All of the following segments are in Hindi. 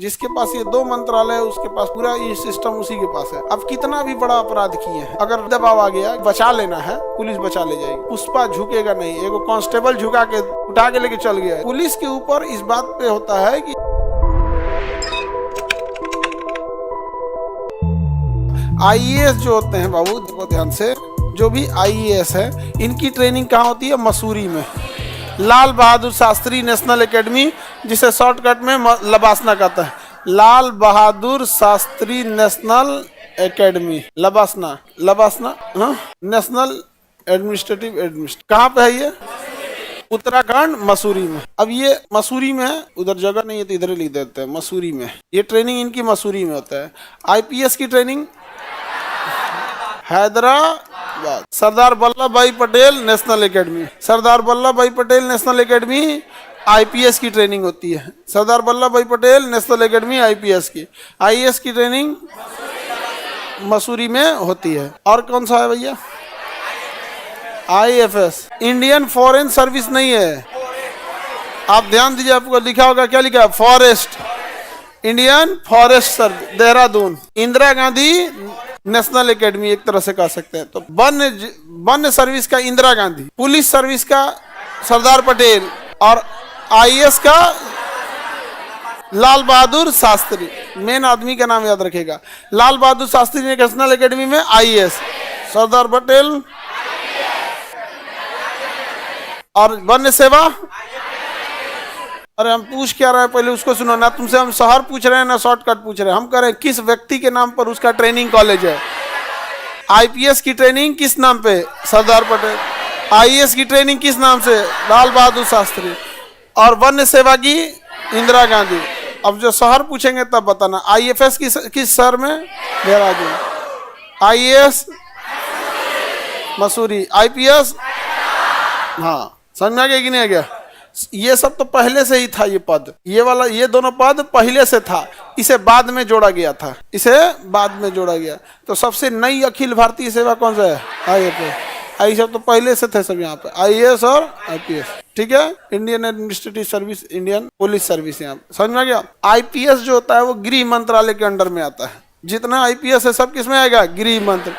जिसके पास ये 2 मंत्रालय है उसके पास पूरा ये सिस्टम उसी के पास है। अब कितना भी बड़ा अपराध किए हैं, अगर दबाव आ गया बचा लेना है, पुलिस बचा ले जाएगी। पुष्पा झुकेगा नहीं, एगो कांस्टेबल झुका के उठा के लेके चल गया। पुलिस के ऊपर इस बात पे होता है कि आईएएस जो होते हैं बाबू, देखो ध्यान से, जो भी आईएएस है इनकी ट्रेनिंग कहाँ होती है? मसूरी में, लाल बहादुर शास्त्री नेशनल एकेडमी, जिसे शॉर्टकट में लबासना कहता है। लाल बहादुर शास्त्री नेशनल एकेडमी, लबासना हाँ, नेशनल एडमिनिस्ट्रेटिव कहाँ पे है ये? उत्तराखंड, मसूरी में। अब ये मसूरी में है, उधर जगह नहीं है तो इधर ही लिख देते हैं, मसूरी में। ये ट्रेनिंग इनकी मसूरी में होता है। आईपीएस की ट्रेनिंग हैदराबाद, सरदार वल्लभ भाई पटेल नेशनल एकेडमी। सरदार वल्लभ भाई पटेल नेशनल एकेडमी आईपीएस की ट्रेनिंग होती है। सरदार वल्लभ भाई पटेल नेशनल एकेडमी आईपीएस की। आईएएस की ट्रेनिंग मसूरी में होती है। और कौन सा है भैया? आईएफएस, इंडियन फॉरेन सर्विस नहीं है। आप ध्यान दीजिए, आपको लिखा होगा, क्या लिखा है? Forest, Indian forest service, Dehradun. Indira Gandhi national academy एक तरह से कह सकते हैं। तो वन सर्विस का इंदिरा गांधी, पुलिस सर्विस का सरदार पटेल, और आईएएस का लाल बहादुर शास्त्री। मेन आदमी का नाम याद रखेगा, लाल बहादुर शास्त्री नेशनल एकेडमी में आईएएस, सरदार पटेल। और वन्य सेवा, अरे हम पूछ क्या रहे हैं पहले उसको सुनो ना। तुमसे हम शहर पूछ रहे हैं ना शॉर्टकट पूछ रहे हैं। हम कह रहे हैं किस व्यक्ति के नाम पर उसका ट्रेनिंग कॉलेज है। आईपीएस की ट्रेनिंग किस नाम पे? सरदार पटेल। आईएएस की ट्रेनिंग किस नाम से? लाल बहादुर शास्त्री। और वन्य सेवा की इंदिरा गांधी। अब जो शहर पूछेंगे तब बताना। आईएफएस किस शहर में? देहरादून। आईएएस मसूरी। आईपीएस, हाँ समझ में आ गया कि नहीं आ गया? ये सब तो पहले से ही था, ये पद, ये वाला, ये दोनों पद पहले से था, इसे बाद में जोड़ा गया था, इसे बाद में जोड़ा गया। तो सबसे नई अखिल भारतीय सेवा कौन सा है? आईएफएस। आई सब तो पहले से थे सब यहाँ पे, आईएएस और आईपीएस, ठीक है। Indian administrative service, Indian police service, यहाँ समझ में आ गया। आईपीएस जो होता है वो गृह मंत्रालय के अंडर में आता है। जितना आईपीएस है सब किसमें आएगा? गृह मंत्र।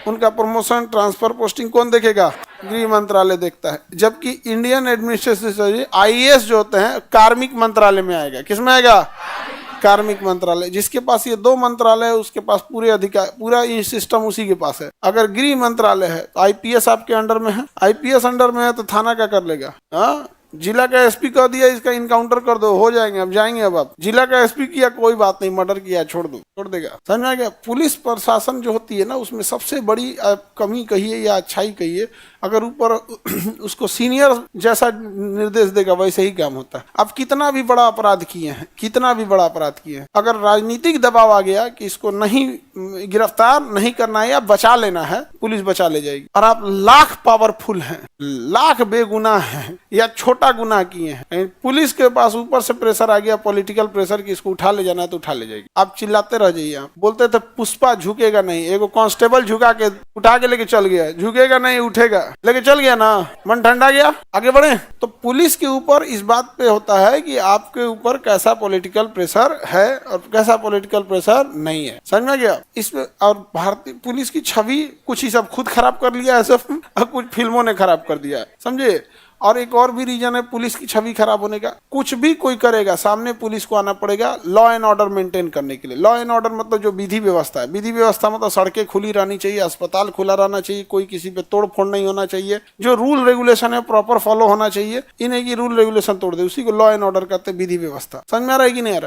उनका प्रमोशन, ट्रांसफर, पोस्टिंग कौन देखेगा? गृह मंत्रालय देखता है। जबकि इंडियन एडमिनिस्ट्रेटिव आईएएस जो होते हैं कार्मिक मंत्रालय में आएगा। किसमें आएगा? कार्मिक मंत्रालय। जिसके पास ये 2 मंत्रालय है उसके पास पूरे अधिकार, पूरा ये सिस्टम उसी के पास है। अगर गृह मंत्रालय है तो आईपीएस आपके अंडर में है। आईपीएस अंडर में है तो थाना क्या कर लेगा? हाँ, जिला का एसपी कह दिया इसका इनकाउंटर कर दो, हो जाएंगे। अब जाएंगे, अब आप जिला का एसपी किया, कोई बात नहीं, मर्डर किया, छोड़ दो, छोड़ देगा। समझ में आ गया? पुलिस प्रशासन जो होती है ना, उसमें सबसे बड़ी कमी कहिए या अच्छाई कहिए, अगर ऊपर उसको सीनियर जैसा निर्देश देगा वैसे ही काम होता है। अब कितना भी बड़ा अपराध किए हैं, कितना भी बड़ा अपराध किए हैं, अगर राजनीतिक दबाव आ गया कि इसको नहीं गिरफ्तार नहीं करना है या बचा लेना है, पुलिस बचा ले जाएगी। और आप लाख पावरफुल हैं, लाख बेगुनाह हैं या छोटा गुनाह किए हैं, पुलिस के पास ऊपर से प्रेशर आ गया, पॉलिटिकल प्रेशर कि इसको उठा ले जाना है तो उठा ले जाएगी। आप चिल्लाते रह जाइए। आप बोलते थे पुष्पा झुकेगा नहीं, एगो कांस्टेबल झुका के उठा के लेके चल गया, झुकेगा नहीं, उठेगा, लेके चल गया ना, मन ठंडा गया, आगे बढ़े। तो पुलिस के ऊपर इस बात पे होता है कि आपके ऊपर कैसा पॉलिटिकल प्रेशर है और कैसा पॉलिटिकल प्रेशर नहीं है। समझ में गया? इसमें और भारतीय पुलिस की छवि कुछ ही सब खुद खराब कर लिया है सब, और कुछ फिल्मों ने खराब कर दिया है, समझे। और एक और भी रीजन है पुलिस की छवि खराब होने का। कुछ भी कोई करेगा सामने पुलिस को आना पड़ेगा लॉ एंड ऑर्डर मेंटेन करने के लिए। लॉ एंड ऑर्डर मतलब जो विधि व्यवस्था है, विधि व्यवस्था मतलब सड़कें खुली रहनी चाहिए, अस्पताल खुला रहना चाहिए, कोई किसी पे तोड़ फोड़ नहीं होना चाहिए, जो रूल रेगुलेशन है प्रॉपर फॉलो होना चाहिए। इन्हें की रूल रेगुलेशन तोड़ दे, उसी को लॉ एंड ऑर्डर कहते हैं, विधि व्यवस्था। समझ में आ रहा है कि नहीं आ रहा है?